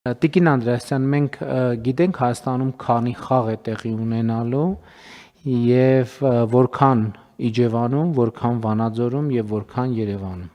Տիկին Անդրեասյան, մենք գիտենք Հայաստանում քանի խաղ է տեղի ունենալու եւ որքան Իջևանում, որքան Վանաձորում եւ որքան Երևանում։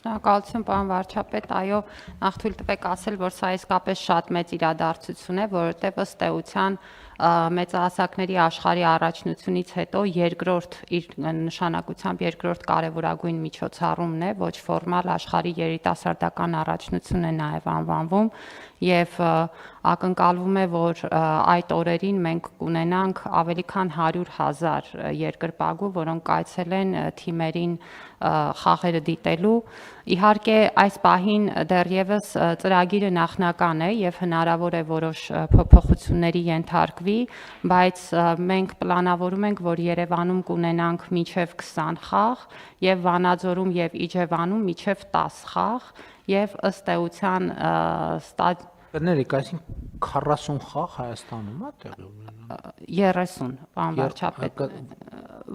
Շնորհակալություն, պարոն վարչապետ, այո, նախ թույլ տվեք ասել, որ սա իսկապես շատ մեծ իրադարձություն է, որովհետև ըստ էության մեծահասակների աշխարհի առաջնությունից հետո երկրորդ իր նշանակությամբ երկրորդ կարևորագույն միջոցառումն է, ոչ ֆորմալ աշխարհի երիտասարդական առաջնություն է նաև անվանվում եւ ակնկալվում է, որ այդ օրերին մենք կունենանք ավելի քան 100,000 երկրպագու, որոնք այցելեն թիմերին խաղերը դիտելու։ Իհարկե այս պահին դեռևս ծրագիրը նախնական է եւ հնարավոր է որոշ փոփոխությունների ենթարկվի, բայց մենք պլանավորում ենք, որ Երևանում կունենանք մինչեւ 20 խաղ եւ Վանաձորում եւ Իջևանում մինչեւ 10 խաղ եւ ըստ էության Կներեք, այսինքն 40 խաղ Հայաստանում է տեղի ունենալու։ 30, պարոն վարչապետ։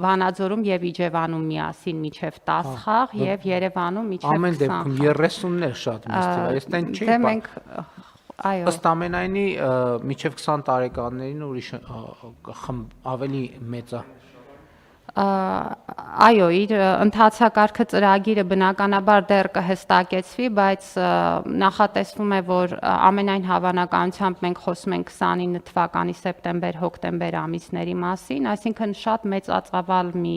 Վանաձորում եւ Իջևանում միասին մինչեւ 10 խաղ եւ Երևանում մինչեւ 20 խաղ։ Ամեն դեպքում 30-ն է շատ մեծ թիվ, այստեն չի։ Դե մենք այո։ Ըստ ամենայնի մինչեւ 20 տարեկաններին ուրիշ ավելի մեծ է։ Այո, իր ընթացակարգը ծրագիրը բնականաբար դեռ կհստակեցվի, բայց նախատեսվում է, որ ամենայն հավանականությամբ մենք խոսում ենք 29 թվականի սեպտեմբեր-հոկտեմբեր ամիսների մասին, այսինքն շատ մեծածավալ մի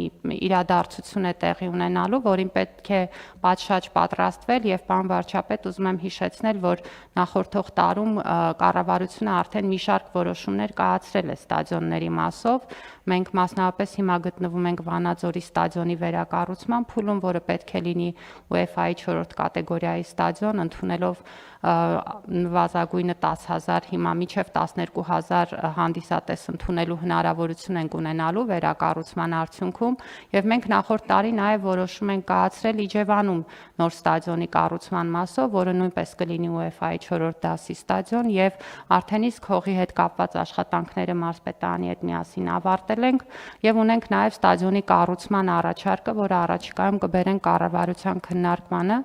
իրադարձություն է տեղի ունենալու, որին պետք է պատշաճ պատրաստվել եւ պարոն վարչապետ, ուզում եմ հիշեցնել, որ նախորդող տարում կառավարությունը արդեն մի շարք որոշումներ կայացրել է ստադիոնների մասով, մենք մասնավորապես հիմա գտնվում ենք Վանաձորի ստադիոնի վերակառուցման փուլում, որը պետք է լինի UEFA-ի 4-րդ կատեգորիայի ստադիոն, ընդունելով նվազագույնը 10,000, հիմա մինչև 12,000 հանդիսատես ընդունելու հնարավորություն ենք ունենալու վերակառուցման արդյունքում եւ մենք նախորդ տարի նաեւ որոշում ենք կայացրել Իջևանում նոր ստադիոնի կառուցման մասով, որը նույնպես կլինի UEFA-ի 4-րդ դասի ստադիոն եւ արդեն իսկ հողի հետ կապված աշխատանքները մարզպետարանի հետ միասին ավարտել ենք եւ ունենք նաեւ ստադիոնի կառուցման առաջարկը, որը առաջիկայում կբերեն կառավարության քննարկմանը,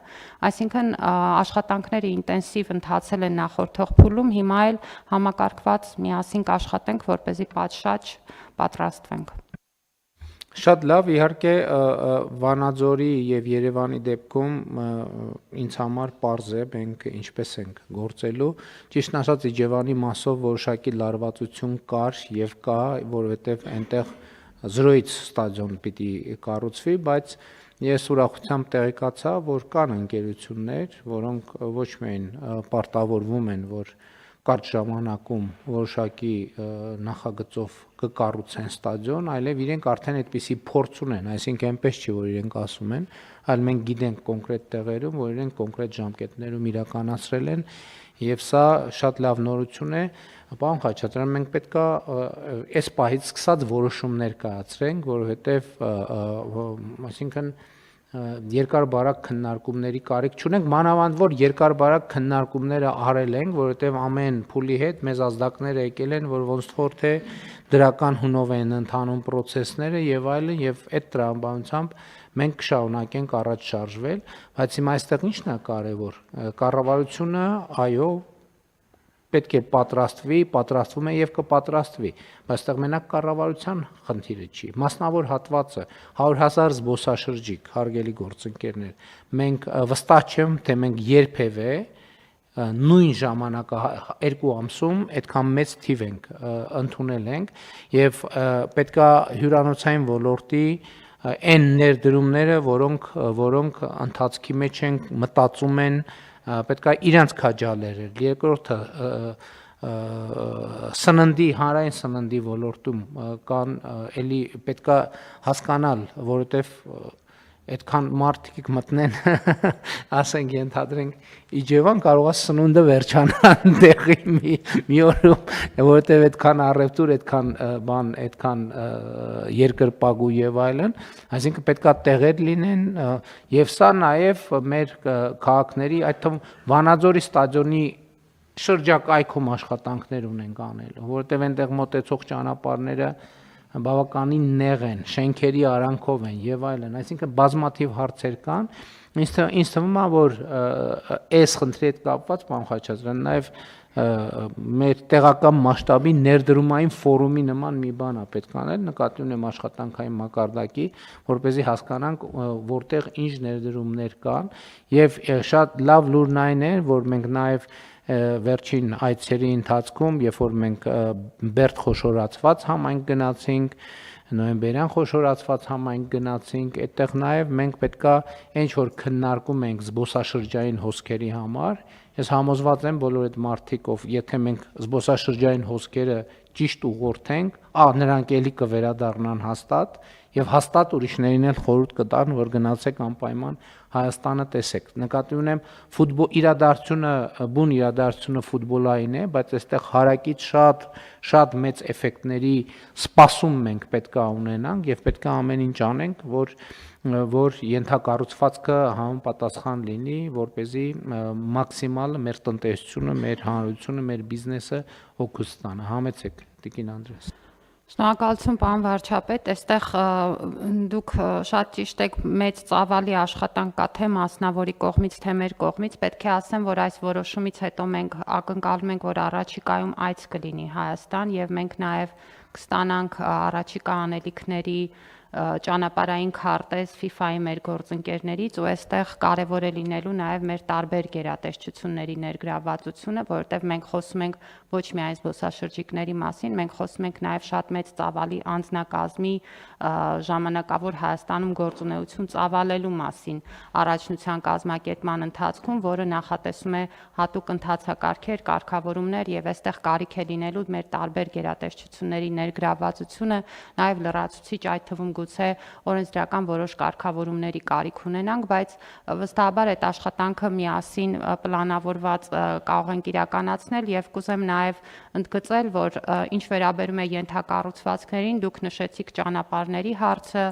այսինքն աշխատանքները ինտենսիվ ընթացել են նախորդող փուլում, հիմա էլ համակարգված միասին կաշխատենք, որպեսզի պատշաճ պատրաստվենք։ Շատ լավ, իհարկե Վանաձորի եւ Երևանի դեպքում ինձ համար պարզ է մենք ինչպես ենք գործելու, ճիշտ ասած Իջևանի մասով որոշակի լարվածություն կար եւ կա, որովհետեւ այնտեղ 0-ից ստադիոն պիտի կառուցվի, բայց ես ուրախությամբ տեղեկացա, որ կան ընկերություններ, որոնք ոչ միայն պարտավորվում են, որ կարճ ժամանակում որոշակի նախագծով կկառուցեն ստադիոն, այլև իրենք արդեն այդպիսի փորձ ունեն, այսինքն այնպես չի, որ իրենք ասում են, այլ մենք գիտենք կոնկրետ տեղերում, որ իրենք կոնկրետ ժամկետներում իրականացրել են, եւ սա շատ լավ նորություն է, պարոն Խաչատրյան, մենք պետքա այս պահից սկսած որոշումներ կայացրենք, որովհետեւ այսինքն երկար-բարակ քննարկումների կարիք չունենք, մանավանդ որ երկար-բարակ քննարկումները արել ենք, որովհետեւ ամեն փուլի հետ մեզ ազդակները եկել են, որ ոնց որ թե դրական հունով են ընթանում process-ները եւ այլն, եւ այդ տրամաբանությամբ մենք կշարունակենք առաջ շարժվել, բայց հիմա այստեղ ի՞նչն է կարեւոր։ Կառավարությունը, այո, պետք է պատրաստվում է եւ կպատրաստվի, բայց այստեղ մենակ կառավարության խնդիրը չի։ Մասնավոր հատվածը 100,000 զբոսաշրջիկ, հարգելի գործընկերներ, մենք վստահ չեմ, թե մենք երբևէ նույն ժամանակը 2 ամսում այդքան մեծ թիվ ենք ընդունել ենք եւ պետքա հյուրանոցային ոլորտի այն ներդրումները, որոնք ընթացքի մեջ են, մտածում են, պետքա իրանց քաջալերել։ Երկրորդը սննդի, հանրային սննդի ոլորտում կան էլի պետքա հասկանալ, որովհետև այդքան մարդիկ մտնեն, ասենք ենթադրենք Իջևան կարող է սնունդը վերջանան տեղի մի օրում, որովհետև այդքան առևտուր, այդքան երկրպագու եւ այլն, այսինքն պետքա տեղեր լինեն եւ սա նաեւ մեր քաղաքների, այդ թվում Վանաձորի ստադիոնի շրջակայքում աշխատանքներ ունենք անելու, որովհետև այնտեղ մոտեցող ճանապարհները բավականին նեղ են, շենքերի արանքով են եւ այլն, այսինքն բազմաթիվ հարցեր կան։ Ինձ թվում է, որ այս խնդրի հետ կապված պարոն Խաչատրյան նաեւ մեր տեղական մասշտաբի ներդրումային ֆորումի նման մի բան է պետք անել, նկատի ունեմ աշխատանքային մակարդակի, որպեսզի հասկանանք որտեղ ինչ ներդրումներ կան եւ շատ լավ լուրն այն է, որ մենք նաեւ վերջին այցերի ընթացքում, երբ որ մենք Բերդ խոշորացված համայնք գնացինք, նոյեմբերյան խոշորացված համայնք գնացինք, այդտեղ նաև մենք պետքա ինչ որ քննարկում ենք զբոսաշրջային հոսքերի համար, ես համոզված եմ բոլոր այդ մարդիկ, ով եթե մենք զբոսաշրջային հոսքերը ճիշտ ուղղորդենք, նրանք էլի կվերադառնան հաստատ եւ հաստատ ուրիշներին էլ խորհուրդ կտան, որ գնացեք անպայման Հայաստանը տեսեք։ Նկատի ունեմ իրադարձությունը, բուն իրադարձությունը ֆուտբոլային է, բայց այստեղ հարակից շատ մեծ էֆեկտների սպասում մենք պետք է ունենանք եւ պետք է ամեն ինչ անենք, որ ենթակառուցվածքը համապատասխան լինի, որպեսզի մաքսիմալ մեր տնտեսությունը, մեր հանրությունը, մեր բիզնեսը օգուտ ստանա։ Համեցեք, Տիկին Անդրեաս։ Շնորհակալություն, պարոն վարչապետ, այստեղ դուք շատ ճիշտ եք, մեծ ծավալի աշխատանք կա թե մասնավորի կողմից, թե մեր կողմից, պետք է ասեմ, որ այս որոշումից հետո մենք ակնկալում ենք, որ առաջիկայում այց կլինի Հայաստան եւ մենք նաեւ կստանանք առաջիկա անելիքների ճանապարհային քարտեզ FIFA-ի մեր գործընկերներից ու այստեղ կարևոր է լինելու նաև մեր տարբեր գերատեսչությունների ներգրավվածությունը, որովհետև մենք խոսում ենք ոչ միայն զբոսաշրջիկների մասին, մենք խոսում ենք նաև շատ մեծ ծավալի անձնակազմի ժամանակավոր Հայաստանում գործունեություն ծավալելու մասին առաջնության կազմակերպման ընթացքում, որը նախատեսում է հատուկ ընթացակարգեր, կարգավորումներ եւ այստեղ կարիք է լինելու մեր տարբեր գերատեսչությունների ներգրավվածությունը, նաև լրացուցիչ այդ թվում գուցե օրենսդրական որոշ կարգավորումների կարիք ունենանք, բայց վստահաբար այդ աշխատանքը միասին պլանավորված կարող ենք իրականացնել եւ կուզեմ նաեւ ընդգծել, որ ինչ վերաբերում է ենթակառուցվածքներին, դուք նշեցիք ճանապարհների հարցը,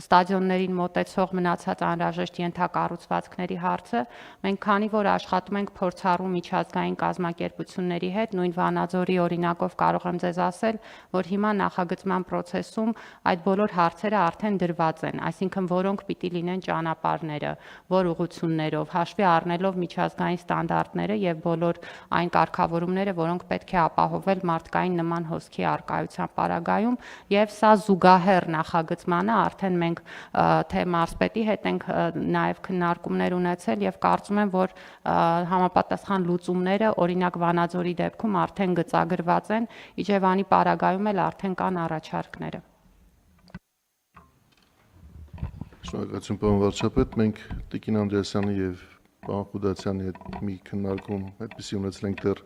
ստադիոններին մոտեցող մնացած անհրաժեշտ ենթակառուցվածքների հարցը, մենք քանի որ աշխատում ենք փորձառու միջազգային կազմակերպությունների հետ, նույն Վանաձորի օրինակով կարող եմ ձեզ ասել, որ հիմա նախագծման process-ում այդ բոլոր հարցերը արդեն դրված են, այսինքն որոնք պիտի լինեն ճանապարհները, որ ուղղություններով, հաշվի առնելով միջազգային ստանդարտները եւ բոլոր այն կարգավորումները, որոնք պետք է ապահովել մարդկային նման հոսքի առկայության պարագայում եւ սա զուգահեռ նախագծմանը արդեն մենք թե մարզպետի հետ ենք նաեւ քննարկումներ ունեցել եւ կարծում եմ, որ համապատասխան լուծումները օրինակ Վանաձորի դեպքում արդեն գծագրված են, Իջևանի պարագայում էլ արդեն կան առաջարկները։ Շնորհակալություն, պարոն վարչապետ, մենք Տիկին Անդրեասյանի եւ պարոն Խուդացյանի հետ մի քննարկում այդպիսի ունեցել ենք դեռ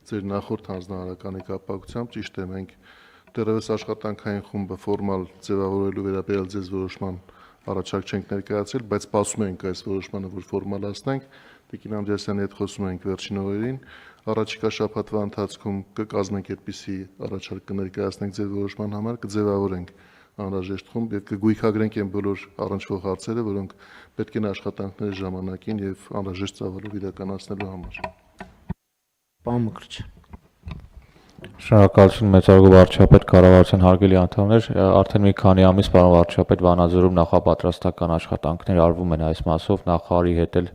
ձեր նախորդ հանձնարարականի կապակցությամբ, ճիշտ է, մենք դեռևս աշխատանքային խումբը ֆորմալ ձևավորելու վերաբերյալ ձեզ որոշման առաջարկ չենք ներկայացրել, բայց սպասում ենք այս որոշմանը, որ ֆորմալացնենք։ Տիկին Անդրեասյանի հետ խոսում ենք վերջին օրերին, առաջիկա շաբաթվա ընթացքում կկազմենք այդպիսի առաջարկ կներկայացնենք ձեր որոշման համար, կձևավորենք անհրաժեշտ խումբ եւ կգույքագրենք այն բոլոր առնչվող հարցերը, որոնք պետք են աշխատանքների ժամանակին եւ անհրաժեշտ ծավալով իրականացնելու համար։ Պարոն Մկրտչյան։ Շնորհակալություն մեծարգո վարչապետ, կառավարության հարգելի անդամներ, արդեն մի քանի ամիս պարոն վարչապետ Վանաձորում նախապատրաստական աշխատանքներ արվում են այս մասով, նախարարի հետ էլ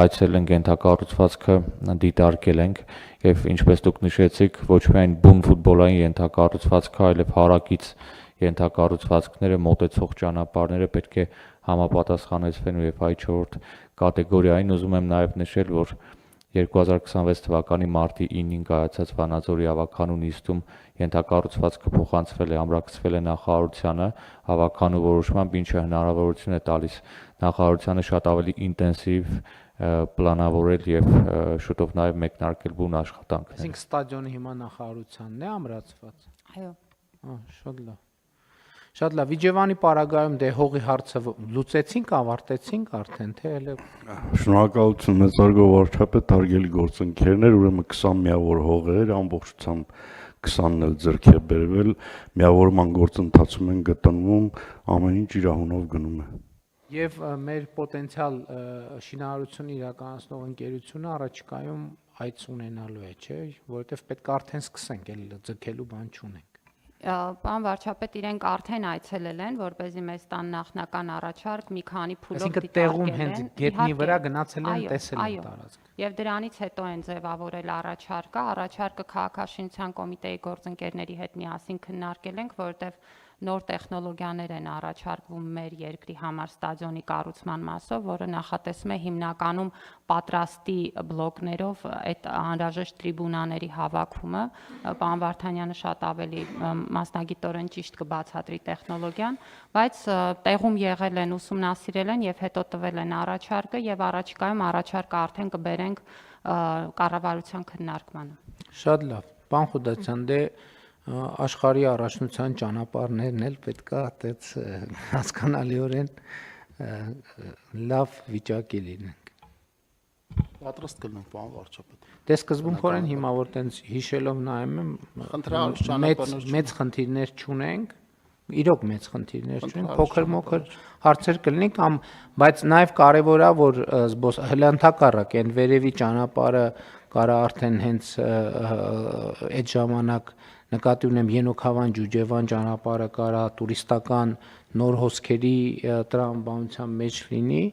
այցել ենք, ենթակառուցվածքը դիտարկել ենք եւ ինչպես դուք նշեցիք, ոչ միայն բուն ֆուտբոլային ենթակառուցվածքը, այլև հարակից ենթակառուցվածքները, մոտեցող ճանապարհները պետք է համապատասխանեցվեն UEFA-ի 4-րդ կատեգորիային։ Ուզում եմ նաև նշել, որ 2026 թվականի մարտի 9-ին կայացած Վանաձորի ավականու նիստում ենթակառուցվածքը փոխանցվել է, ամրագրվել է նախարարությանը ավականու որոշմամբ, ինչը հնարավորություն է տալիս նախարարությանը շատ ավելի ինտենսիվ պլանավորել եւ շուտով նաև մեկնարկել բուն աշխատանքներ։ Այսինքն ստադիոնը հիմա նախարարությանն է ամրացված։ Այո։ Շատ լավ։ Շատ լավ, Իջևանի պարագայում դե հողի հարցը լուծեցինք, ավարտեցինք արդեն, թե էլ Շնորհակալություն մեծարգո վարչապետ, հարգելի գործընկերներ, ուրեմն 20 միավոր հողեր, ամբողջությամբ 20-ն էլ ձեռք է բերվել, միավորման գործընթացում են գտնվում, ամեն ինչ իր անունով գնում է։ Եվ մեր պոտենցիալ շինարարություն իրականացնող ընկերությունը առաջիկայում այց ունենալու է, չէ՞, որովհետև պետք է արդեն սկսենք, էլ ձգելու բան չունենք։ Պարոն վարչապետ, իրենք արդեն այցելել են, որպեսզի մեզ տան նախնական առաջարկ մի քանի փուլով Այսինքն տեղում հենց գետնի վրա գնացել են, տեսել են տարածքը։ Եվ դրանից հետո են ձևավորել առաջարկը։ Առաջարկը քաղաքաշինության կոմիտեի գործընկերների հետ միասին քննարկել ենք, որովհետև նոր տեխնոլոգիաներ են առաջարկվում մեր երկրի համար ստադիոնի կառուցման մասով, որը նախատեսում է հիմնականում պատրաստի բլոկներով այդ անհրաժեշտ տրիբունաների հավաքումը։ Պարոն Վարդանյանը շատ ավելի մասնագիտորեն ճիշտ կբացատրի տեխնոլոգիան, բայց տեղում եղել են, ուսումնասիրել են եւ հետո տվել են առաջարկը եւ առաջիկայում առաջարկը արդեն կբերենք կառավարության քննարկմանը։ Շատ լավ։ Պարոն Խուդասյան, դե աշխարհի առաջնության ճանապարհներն էլ պետքա այդպես հասկանալիորեն լավ վիճակի լինենք։ Պատրաստ կլինենք, պարոն վարչապետ։ Դե սկզբունքորեն հիմա որ տենց հիշելով նայում եմ, մեծ խնդիրներ չունենք, իրոք մեծ խնդիրներ չունենք, փոքր-մոքր հարցեր կլինի կամ, բայց նաև կարևոր է որ հլանթակառակ այն վերևի ճանապարհը կարա արդեն հենց այդ ժամանակ նկատի ունեմ Ենոքավան Ջուջևան ճանապարհը կարա տուրիստական նոր հոսքերի տրամաբանության մեջ լինի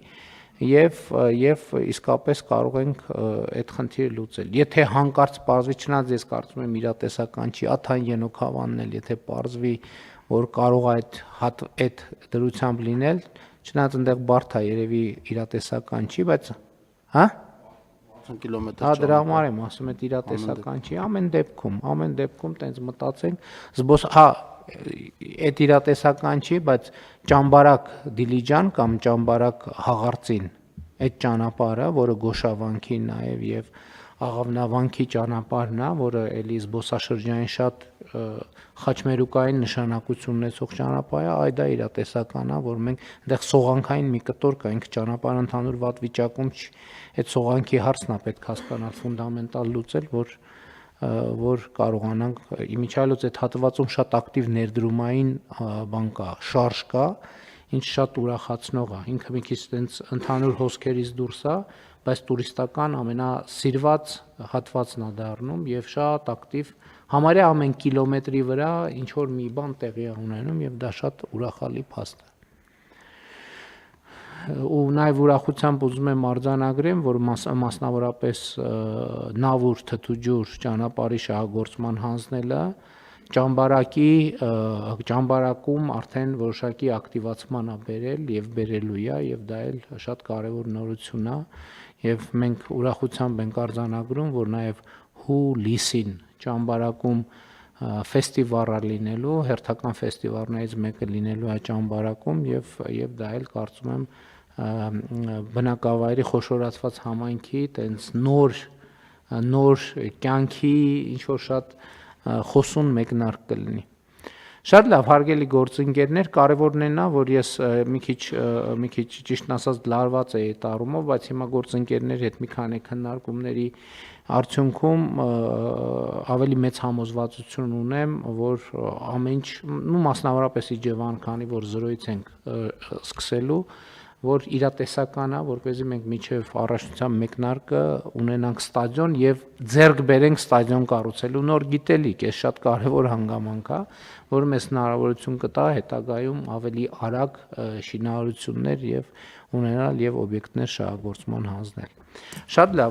եւ իսկապես կարող ենք այդ խնդիրը լուծել։ Եթե հանկարծ պարզվի, չնայած ես կարծում եմ իրատեսական չի, աթան Ենոքավանն էլ եթե պարզվի, որ կարող է այդ դրությամբ լինել, չնայած այնտեղ բարդ է երևի իրատեսական չի, բայց հա կիլոմետր։ Հա դրա համար եմ ասում, այդ իրատեսական չի, ամեն դեպքում տենց մտածենք, այդ իրատեսական չի, բայց Ճամբարակ Դիլիջան կամ Ճամբարակ Հաղարծին այդ ճանապարհը, որը Գոշավանքի նաև եւ Աղավնավանքի ճանապարհն է, որը էլի զբոսաշրջային շատ խաչմերուկային նշանակություն ունեցող ճանապարհ է, այ դա իրատեսական է, որ մենք այնտեղ սողանքային մի կտոր կա, ինքը ճանապարհը ընդհանուր վատ վիճակում չի, այդ սողանքի հարցն է պետք հասկանալ ֆունդամենտալ լուծել, որ կարողանանք իմիջիալոց այդ հատվածում շատ ակտիվ ներդրումային բան կա, շարժ կա, ինչ շատ ուրախացնող է, ինքը մի քիչ տենց ընդհանուր հոսքերից դուրս է, բայց տուրիստական ամենասիրված հատվածն է դառնում եւ շատ ակտիվ համարյա ամեն կիլոմետրի վրա ինչ որ մի բան տեղի է ունենում եւ դա շատ ուրախալի փաստ է։ Ու նաեւ ուրախությամբ ուզում եմ արձանագրեմ, որ մասնավորապես Նավուր Թթուջուր ճանապարհի շահագործման հանձնելը Ճամբարակում արդեն որոշակի ակտիվացման է բերել եւ բերելու է եւ դա էլ շատ կարեւոր նորություն է եւ մենք ուրախությամբ ենք արձանագրում, որ նաեւ հուլիսին Ճամբարակում ֆեստիվալ է լինելու, հերթական ֆեստիվալներից մեկը լինելու է Ճամբարակում եւ դա էլ կարծում եմ բնակավայրի խոշորացված համայնքի տենց նոր կյանքի ինչ որ շատ խոսուն մեկնարկ կլինի։ Շատ լավ, հարգելի գործընկերներ, կարևորն է նա, որ ես մի քիչ ճիշտն ասած լարված էի այդ առումով, բայց հիմա գործընկերների հետ մի քանի քննարկումների արդյունքում ավելի մեծ համոզվածություն ունեմ, որ ամեն ինչ, մասնավորապես Իջևան, քանի որ զրոյից ենք սկսելու, որ իրատեսական է, որպեսզի մենք միջև առաջնության մեկնարկը ունենանք ստադիոն եւ ձեռք բերենք ստադիոն կառուցելու նոր գիտելիք, այս շատ կարեւոր հանգամանք է, որը մեզ հնարավորություն կտա հետագայում ավելի արագ շինարարություններ եւ ունենալ եւ օբյեկտներ շահագործման հանձնել։ Շատ լավ